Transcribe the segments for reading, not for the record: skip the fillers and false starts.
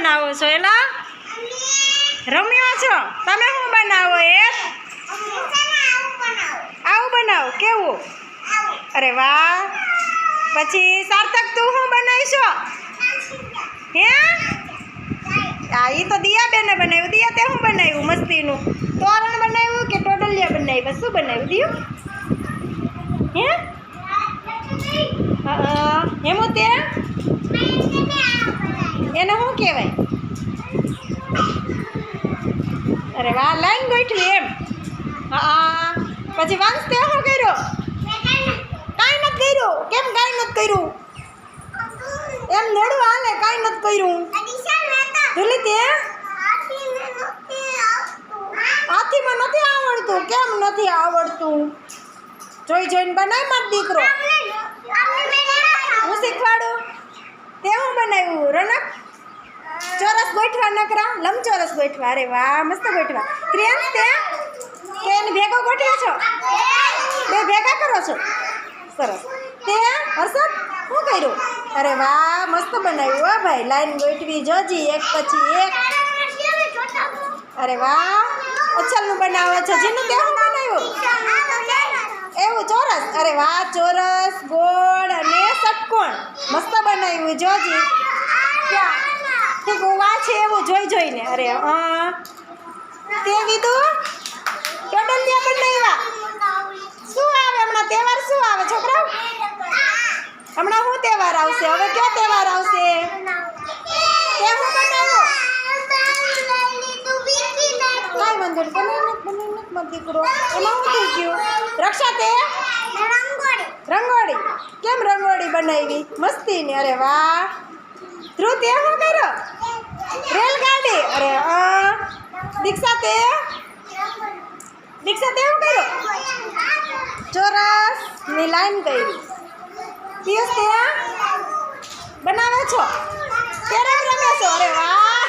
બનાવો છો? એલા રમ્યો છો? તમે શું બનાવો? આવું બનાવો. કેવું? અરે વાહ. પછી સાર્થક તું શું બનાવીશો? હે એ તો દિયા બેને બનાવ્યું. દિયા તે શું બનાવ્યું? મસ્તીનું તોરણ બનાવ્યું કે ટોડલિયા બનાવ્યું? શું બનાવ્યું દિયું? હે હેમું તે એને શું કહેવાય? અરે વાહ, લાઈન ગોઠવી એમ. હા પછી વંશ તે શું કર્યો? કાંઈ નથી કર્યું. કેમ કાંઈ નથી કર્યું? એમ નડું હાલે, કાંઈ નથી કર્યું. ભૂલી તે હાથીમાં નથી આવડતું. કેમ નથી આવડતું? જોઈ જોઈને બનાવ માર દીકરો. હું શીખવાડું. તે શું બનાવ્યું? રનક ચોરસ ગોઠવા નકરા લંબચોરસ ગોઠવા. અરે વાહ, મસ્ત ગોઠવા. ક્રિયાંશ તે કે એને ભેગો ગોઠવ્યો છો? બે ભેગા કરો છો? સરસ. તે હર્ષદ શું કર્યું? અરે વાહ, મસ્ત બનાવ્યું હો ભાઈ. લાઈન ગોઠવી જોજી, એક પછી એક. અરે વાહ, અચ્છલનું બનાવે છે. જીનું તે શું બનાવ્યું? એવું ચોરસ. અરે વાહ, ચોરસ, ગોળ અને ષટકોણ મસ્ત બનાવ્યું જોજી. ઠીક વા છે એવું જોઈ જોઈને. અરે તે કીધું ટોડલિયા બનાવ્યા. શું આવે હમણાં? તહેવાર શું આવે છોકરાઓ? હમણાં શું તહેવાર આવશે? હવે કયો તહેવાર આવશે? તે શું બનાવ્યું? કાંઈ વાંધો નહીં, બનાવી મત દીકરો. એમાં શું થઈ ગયું? રક્ષા તે રંગોળી. કેમ રંગોળી બનાવી? મસ્તીની. અરે વાહ. ધ્રુવ તે શું કર્યો? રેલગાડી. અરે દીક્ષા તે શું કર્યો? ચોરસ ની લાઈન કરી. પિયુષ તે બનાવે છો? કેરમ રમે છો? અરે વાહ.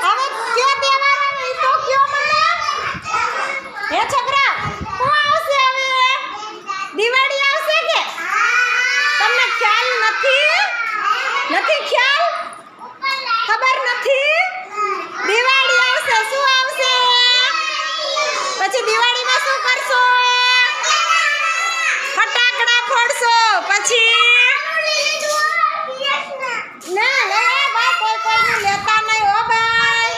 હવે કયો તહેવાર આવે તો કયો મને? હે છોકરા, શું આવશે હવે? દિવાળી આવશે કે? તમને ખ્યાલ નથી? ખ્યાલ? ખબર નથી? દિવાળી આવશે. શું આવશે? પછી દિવાળીમાં શું કરશો? ફટાકડા ફોડશો. પછી ના ભાઈ, કોઈનું લેતા નહીં હો ભાઈ.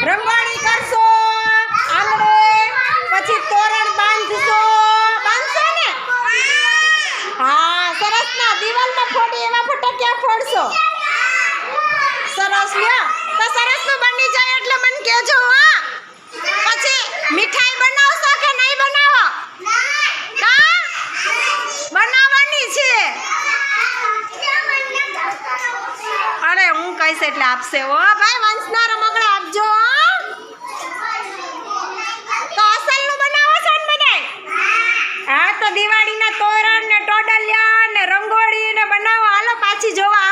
રંગોળી કરશો આંગણે. પછી તોરણ બાંધશો ને? હા, સરસ. ના દિવાલમાં ફોડી એવા ફટાકડા ફોડશો. સરસ લ્યો. તો સરસ નું બની જાય એટલે મને કહેજો. હા, પછી મીઠાઈ બનાવશો કે નહીં બનાવો? બનાવવાની છે. અરે હું કહીશ એટલે આપશે હો ભાઈ. વંશના રમકડા આપજો. તો અસલનું બનાવો છો ને બધાય? હા, તો દિવાળીના તોરણ ને ટોડલિયા ને રંગોળી ને બનાવો. હાલો પાછી જોવા